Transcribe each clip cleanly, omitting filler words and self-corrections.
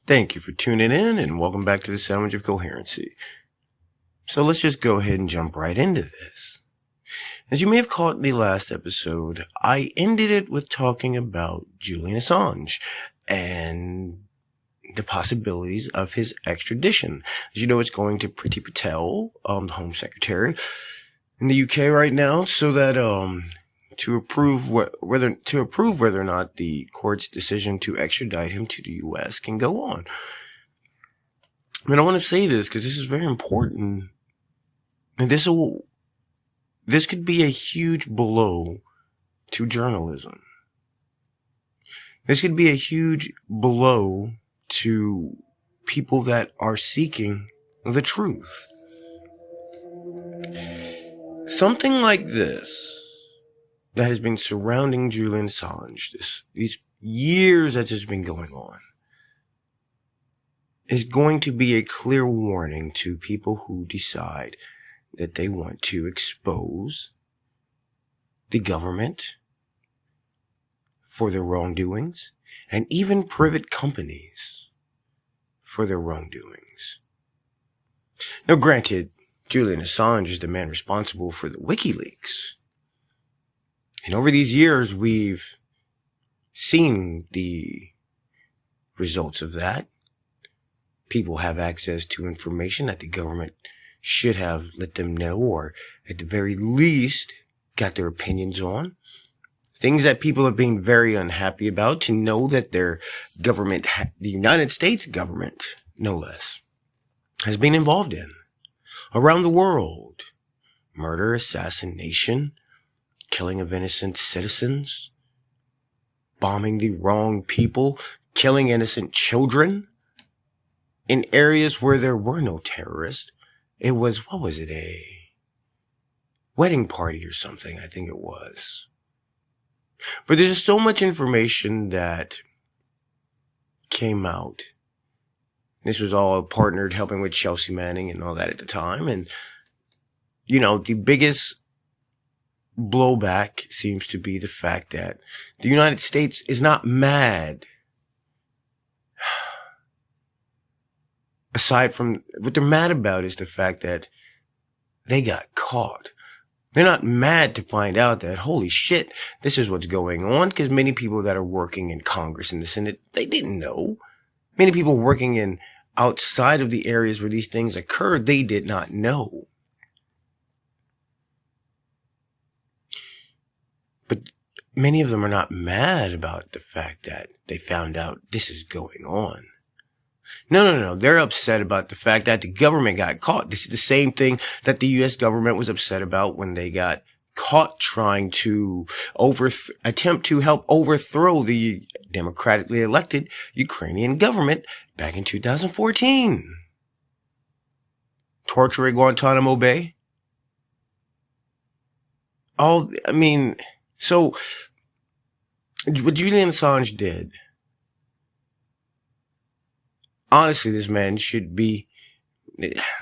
Thank you for tuning in and welcome back to the Sandwich of Coherency. So let's just go ahead and jump right into this. As you may have caught in the last episode, I ended it with talking about Julian Assange and the possibilities of his extradition. As you know, it's going to Priti Patel, the Home Secretary in the UK right now, so that to approve whether or not the court's decision to extradite him to the U.S. can go on. And I want to say this because this is very important, and this could be a huge blow to journalism. This could be a huge blow to people that are seeking the truth. Something like this that has been surrounding Julian Assange, these years that has been going on, is going to be a clear warning to people who decide that they want to expose the government for their wrongdoings and even private companies for their wrongdoings. Now, granted, Julian Assange is the man responsible for the WikiLeaks. And over these years, we've seen the results of that. People have access to information that the government should have let them know, or at the very least, got their opinions on. Things that people have been very unhappy about, to know that their government, the United States government, no less, has been involved in. Around the world, murder, assassination, killing of innocent citizens, bombing the wrong people, killing innocent children in areas where there were no terrorists. It was, a wedding party or something, I think it was. But there's just so much information that came out. This was all partnered, helping with Chelsea Manning and all that at the time. And, the biggest blowback seems to be the fact that the United States is not mad. Aside from what they're mad about is the fact that they got caught. They're not mad to find out that, holy shit, this is what's going on, because many people that are working in Congress and the Senate, they didn't know. Many people working in outside of the areas where these things occurred, they did not know. But many of them are not mad about the fact that they found out this is going on. No. They're upset about the fact that the government got caught. This is the same thing that the U.S. government was upset about when they got caught trying to attempt to help overthrow the democratically elected Ukrainian government back in 2014. Torture at Guantanamo Bay. So what Julian Assange did, honestly, this man should be,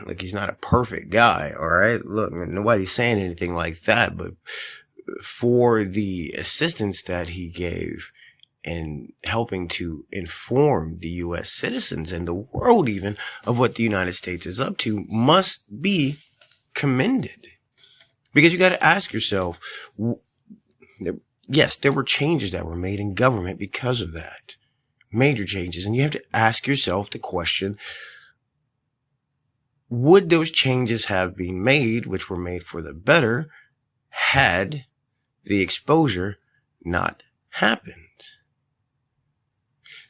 like, he's not a perfect guy, all right? Look, nobody's saying anything like that, but for the assistance that he gave in helping to inform the U.S. citizens and the world even of what the United States is up to, must be commended. Because you got to ask yourself, yes, there were changes that were made in government because of that. Major changes. And you have to ask yourself the question, would those changes have been made, which were made for the better, had the exposure not happened?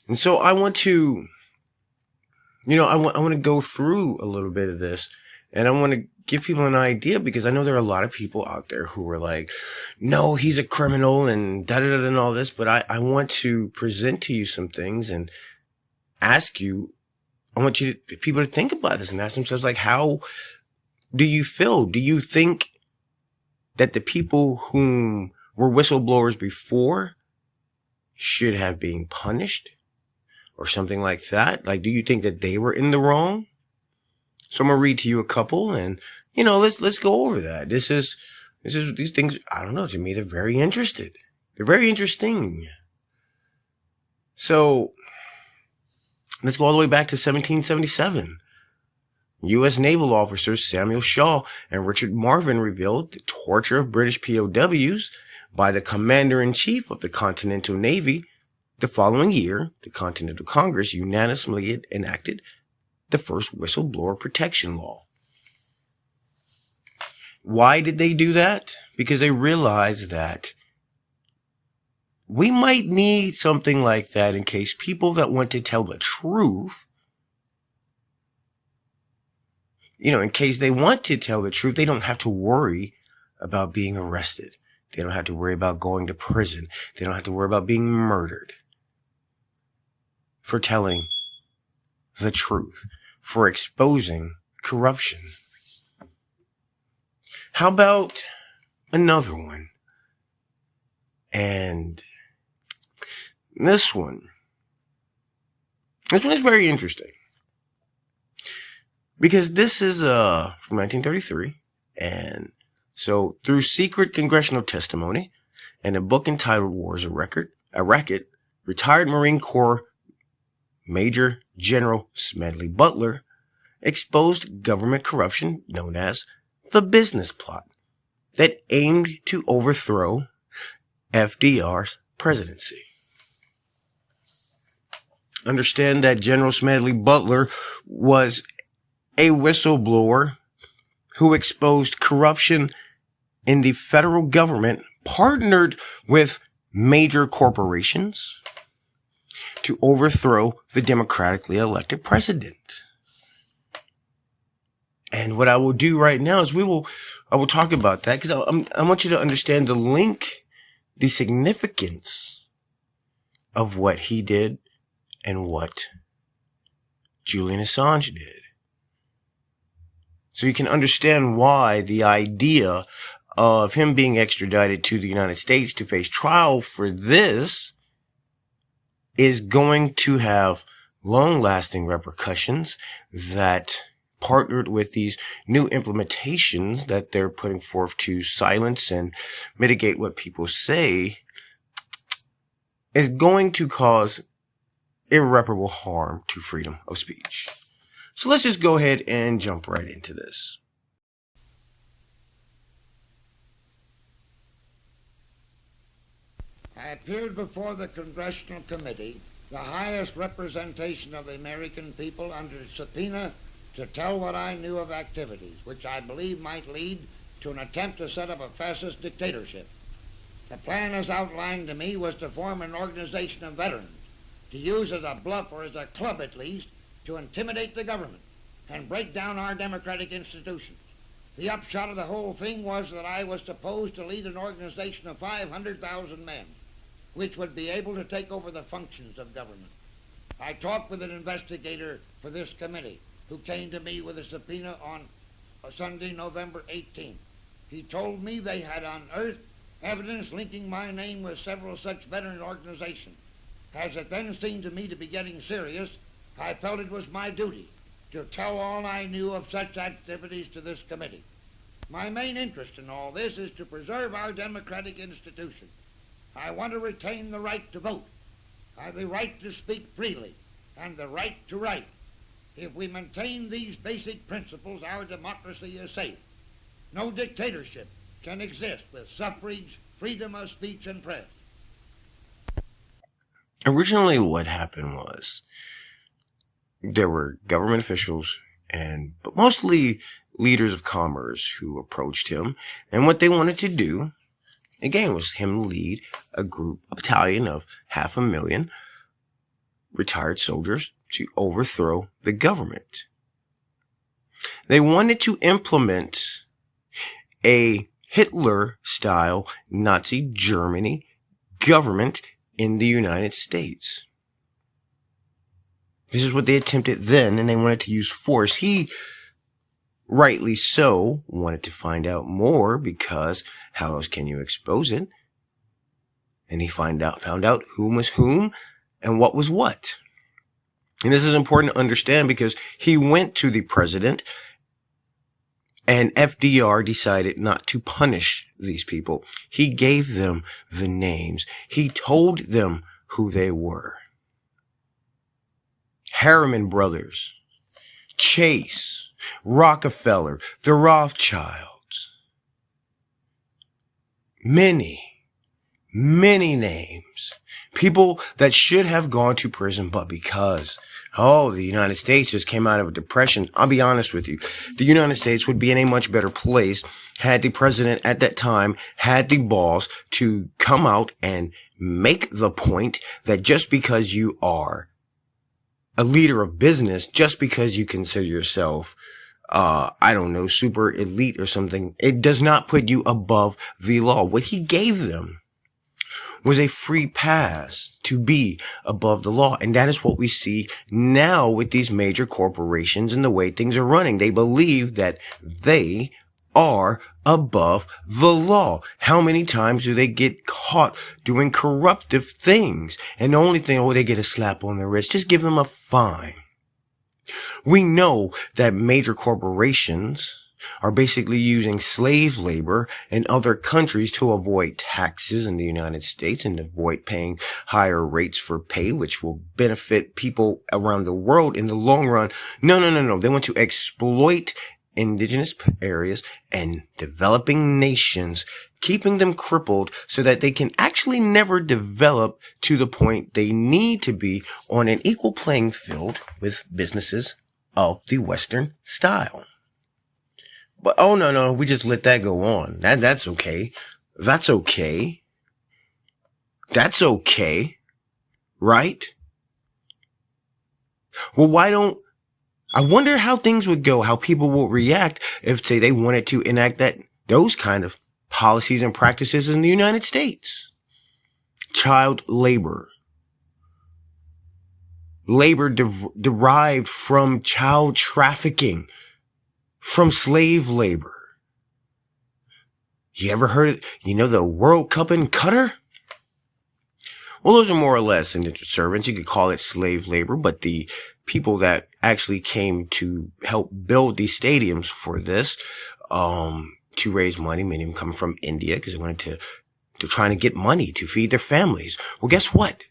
And so I want to, I want to go through a little bit of this, and I want to give people an idea, because I know there are a lot of people out there who are like, no, he's a criminal and da-da-da and all this, but I want to present to you some things and ask you, I want people to think about this and ask themselves, like, how do you feel? Do you think that the people whom were whistleblowers before should have been punished or something like that? Like, do you think that they were in the wrong? So I'm going to read to you a couple, and, let's go over that. These things, I don't know, to me, they're very interested. They're very interesting. So Let's go all the way back to 1777. U.S. naval officers Samuel Shaw and Richard Marvin revealed the torture of British POWs by the Commander-in-Chief of the Continental Navy. The following year, the Continental Congress unanimously enacted the first whistleblower protection law. Why did they do that? Because they realized that we might need something like that in case people that want to tell the truth, in case they want to tell the truth, they don't have to worry about being arrested. They don't have to worry about going to prison. They don't have to worry about being murdered for telling the truth, for exposing corruption. How about another one? And this one is very interesting. Because this is from 1933, and so through secret congressional testimony and a book entitled War is a Racket, retired Marine Corps Major General Smedley Butler exposed government corruption known as the business plot that aimed to overthrow FDR's presidency. Understand that General Smedley Butler was a whistleblower who exposed corruption in the federal government, partnered with major corporations to overthrow the democratically elected president. And what I will do right now is I will talk about that because I want you to understand the link, the significance of what he did and what Julian Assange did. So you can understand why the idea of him being extradited to the United States to face trial for this is going to have long-lasting repercussions that, partnered with these new implementations that they're putting forth to silence and mitigate what people say, is going to cause irreparable harm to freedom of speech. So let's just go ahead and jump right into this. I appeared before the Congressional Committee, the highest representation of the American people, under subpoena to tell what I knew of activities which I believe might lead to an attempt to set up a fascist dictatorship. The plan as outlined to me was to form an organization of veterans, to use as a bluff, or as a club at least, to intimidate the government and break down our democratic institutions. The upshot of the whole thing was that I was supposed to lead an organization of 500,000 men, which would be able to take over the functions of government. I talked with an investigator for this committee who came to me with a subpoena on Sunday, November 18th. He told me they had unearthed evidence linking my name with several such veteran organizations. As it then seemed to me to be getting serious, I felt it was my duty to tell all I knew of such activities to this committee. My main interest in all this is to preserve our democratic institutions. I want to retain the right to vote, the right to speak freely, and the right to write. If we maintain these basic principles, our democracy is safe. No dictatorship can exist with suffrage, freedom of speech, and press. Originally, what happened was there were government officials but mostly leaders of commerce who approached him, and what they wanted to do, again, was him lead a battalion of 500,000 retired soldiers to overthrow the government. They wanted to implement a Hitler-style Nazi Germany government in the United States. This is what they attempted then, and they wanted to use force. He, rightly so, wanted to find out more, because how else can you expose it? And he found out whom was whom and what was what. And this is important to understand because he went to the president, and FDR decided not to punish these people. He gave them the names. He told them who they were. Harriman Brothers, Chase, Rockefeller, the Rothschilds. Many names. People that should have gone to prison, but because, the United States just came out of a depression. I'll be honest with you. The United States would be in a much better place had the president at that time had the balls to come out and make the point that just because you are a leader of business, just because you consider yourself super elite or something, it does not put you above the law. What he gave them was a free pass to be above the law. And that is what we see now with these major corporations and the way things are running. They believe that they are above the law. How many times do they get caught doing corruptive things? And the only thing, they get a slap on the wrist. Just give them a fine. We know that major corporations are basically using slave labor in other countries to avoid taxes in the United States and avoid paying higher rates for pay, which will benefit people around the world in the long run. No. They want to exploit indigenous areas and developing nations, keeping them crippled so that they can actually never develop to the point they need to be on an equal playing field with businesses of the Western style. But, no, we just let that go on. That's okay. That's okay. That's okay. Right? Well, I wonder how things would go, how people will react if, say, they wanted to enact those kind of policies and practices in the United States. Child labor. Labor derived from child trafficking. From slave labor. You ever heard of, the World Cup in Qatar? Well, those are more or less indentured servants. You could call it slave labor, but the people that actually came to help build these stadiums for this, to raise money, many of them coming from India because they wanted to trying to get money to feed their families. Well, guess what?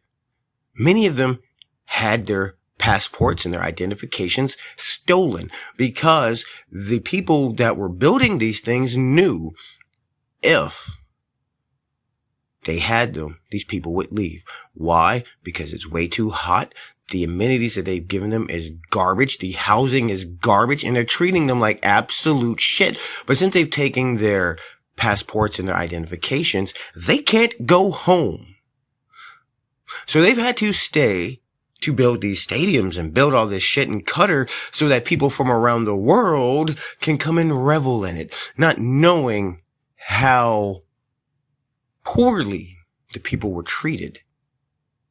Many of them had their passports and their identifications stolen because the people that were building these things knew if they had them, these people would leave. Why? Because it's way too hot. The amenities that they've given them is garbage. The housing is garbage, and they're treating them like absolute shit. But since they've taken their passports and their identifications, they can't go home. So they've had to stay to build these stadiums and build all this shit in Qatar so that people from around the world can come and revel in it, not knowing how poorly the people were treated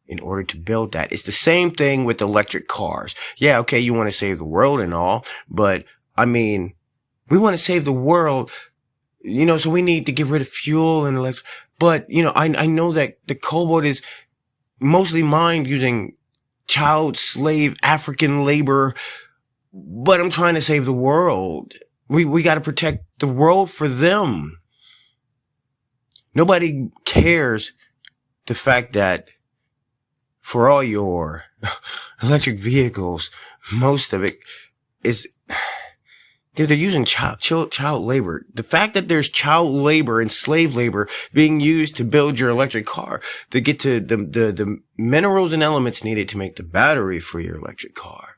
in order to build that. It's the same thing with electric cars. Yeah, okay, you want to save the world and all, but we want to save the world, so we need to get rid of fuel and electric. But, I know that the cobalt is mostly mined using child slave African labor, but I'm trying to save the world. We got to protect the world for them. Nobody cares the fact that for all your electric vehicles, most of it is they're using child labor. The fact that there's child labor and slave labor being used to build your electric car to get to the minerals and elements needed to make the battery for your electric car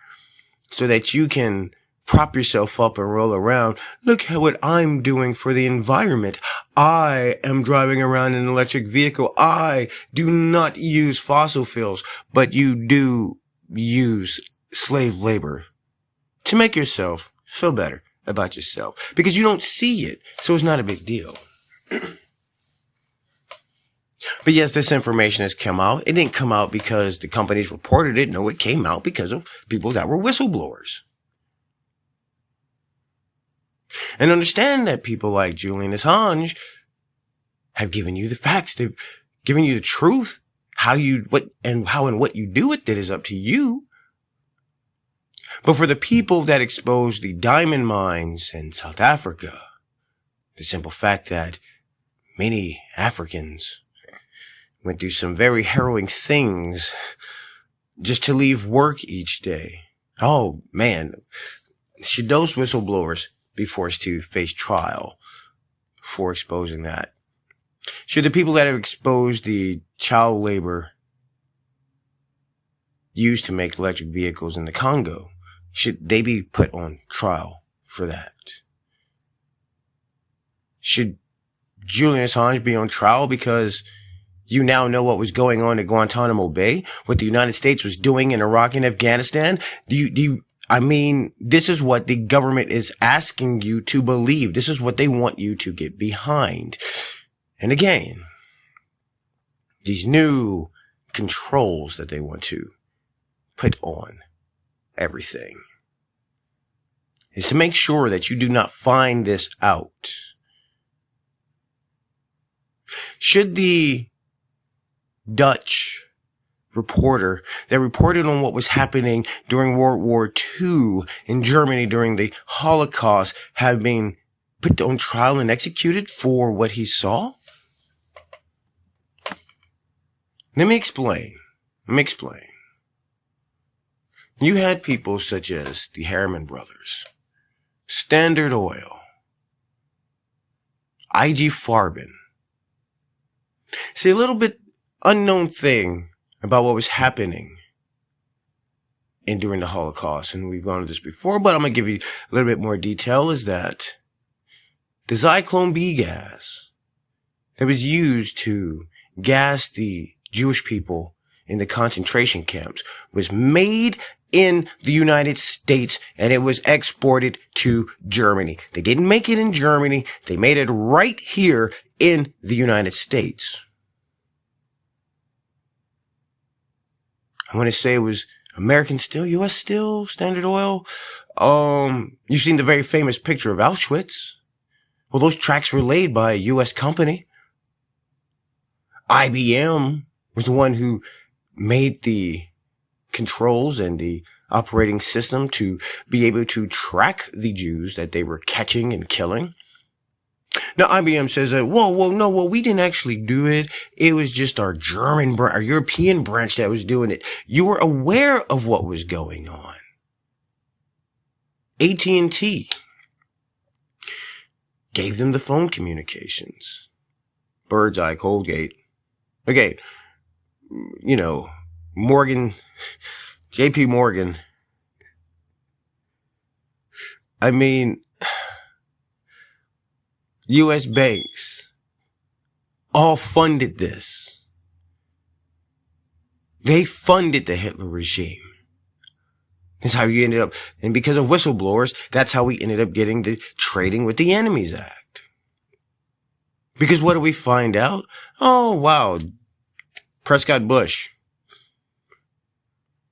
so that you can prop yourself up and roll around. Look at what I'm doing for the environment. I am driving around in an electric vehicle. I do not use fossil fuels, but you do use slave labor to make yourself feel better about yourself because you don't see it. So it's not a big deal. But yes, this information has come out. It didn't come out because the companies reported it. No, it came out because of people that were whistleblowers. And understand that people like Julian Assange have given you the facts. They've given you the truth. How and what you do with it is up to you. But for the people that exposed the diamond mines in South Africa, the simple fact that many Africans went through some very harrowing things just to leave work each day. Oh, man. Should those whistleblowers be forced to face trial for exposing that? Should the people that have exposed the child labor used to make electric vehicles in the Congo, should they be put on trial for that? Should Julian Assange be on trial because you now know what was going on at Guantanamo Bay, what the United States was doing in Iraq and Afghanistan? I mean, this is what the government is asking you to believe. This is what they want you to get behind. And again, these new controls that they want to put on everything is to make sure that you do not find this out. Should the Dutch reporter that reported on what was happening during World War II in Germany during the Holocaust have been put on trial and executed for what he saw? Let me explain. You had people such as the Harriman brothers, Standard Oil, IG Farben. See, a little bit unknown thing about what was happening during the Holocaust, and we've gone over this before, but I'm going to give you a little bit more detail, is that the Zyklon B gas that was used to gas the Jewish people in the concentration camps was made in the United States, and it was exported to Germany. They didn't make it in Germany. They made it right here in the United States. I want to say it was American Steel, U.S. Steel, Standard Oil. You've seen the very famous picture of Auschwitz. Well, those tracks were laid by a U.S. company. IBM was the one who made the controls and the operating system to be able to track the Jews that they were catching and killing. Now, IBM says that, we didn't actually do it. It was just our our European branch that was doing it. You were aware of what was going on. AT&T gave them the phone communications. Birdseye, Colgate. Again, Morgan, JP Morgan. I mean, U.S. banks all funded this. They funded the Hitler regime. That's how you ended up, and because of whistleblowers, that's how we ended up getting the Trading with the Enemies Act. Because what do we find out? Oh, wow. Prescott Bush,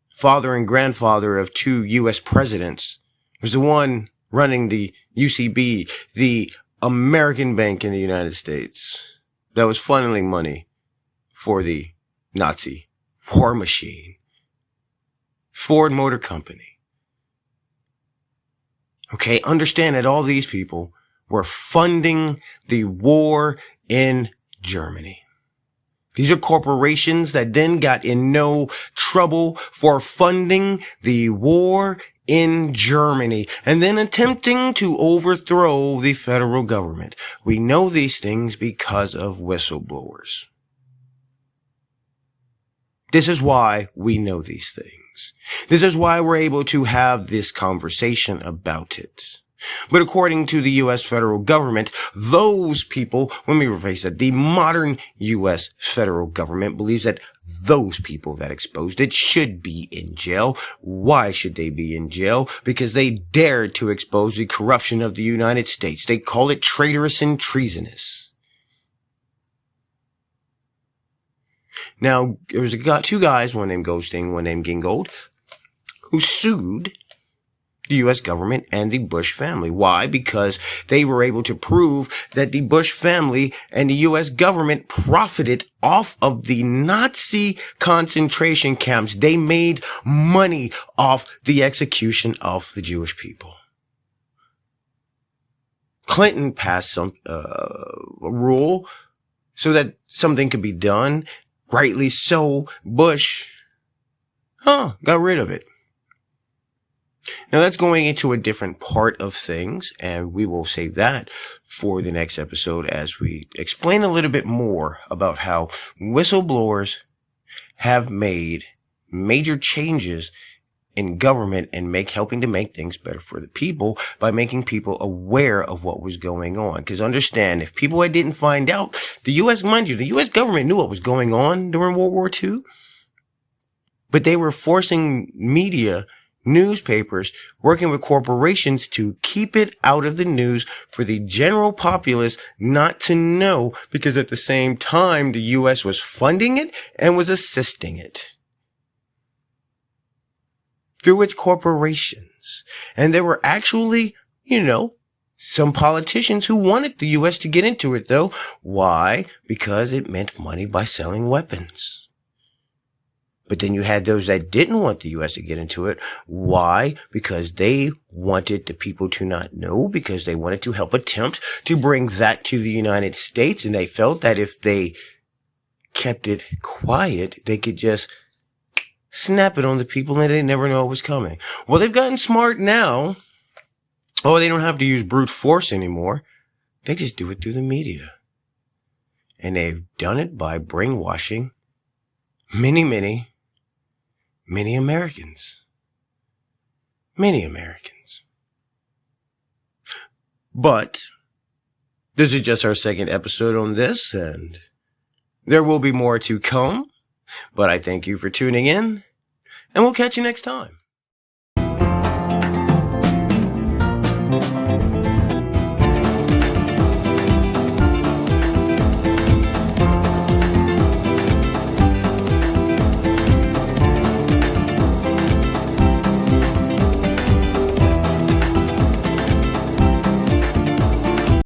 father and grandfather of 2 U.S. presidents, was the one running the UCB, the American bank in the United States, that was funneling money for the Nazi war machine. Ford Motor Company. Okay, understand that all these people were funding the war in Germany. These are corporations that then got in no trouble for funding the war in Germany and then attempting to overthrow the federal government. We know these things because of whistleblowers. This is why we know these things. This is why we're able to have this conversation about it. But according to the U.S. federal government, those people, when we rephrase that, the modern U.S. federal government believes that those people that exposed it should be in jail. Why should they be in jail? Because they dared to expose the corruption of the United States. They call it traitorous and treasonous. Now, there was 2 guys, one named Goldstein, one named Gingold, who sued the U.S. government and the Bush family. Why? Because they were able to prove that the Bush family and the U.S. government profited off of the Nazi concentration camps. They made money off the execution of the Jewish people. Clinton passed a rule so that something could be done. Rightly so. Bush, got rid of it. Now that's going into a different part of things, and we will save that for the next episode as we explain a little bit more about how whistleblowers have made major changes in government and helping to make things better for the people by making people aware of what was going on. Because understand, if people didn't find out, the U.S., mind you, the U.S. government knew what was going on during World War II, but they were forcing media, newspapers, working with corporations to keep it out of the news for the general populace not to know, because at the same time, the U.S. was funding it and was assisting it through its corporations. And there were actually, some politicians who wanted the U.S. to get into it, though. Why? Because it meant money by selling weapons. But then you had those that didn't want the U.S. to get into it. Why? Because they wanted the people to not know, because they wanted to help attempt to bring that to the United States. And they felt that if they kept it quiet, they could just snap it on the people and they never know it was coming. Well, they've gotten smart now. Oh, they don't have to use brute force anymore. They just do it through the media. And they've done it by brainwashing many Americans. Many Americans. But this is just our second episode on this, and there will be more to come. But I thank you for tuning in, and we'll catch you next time.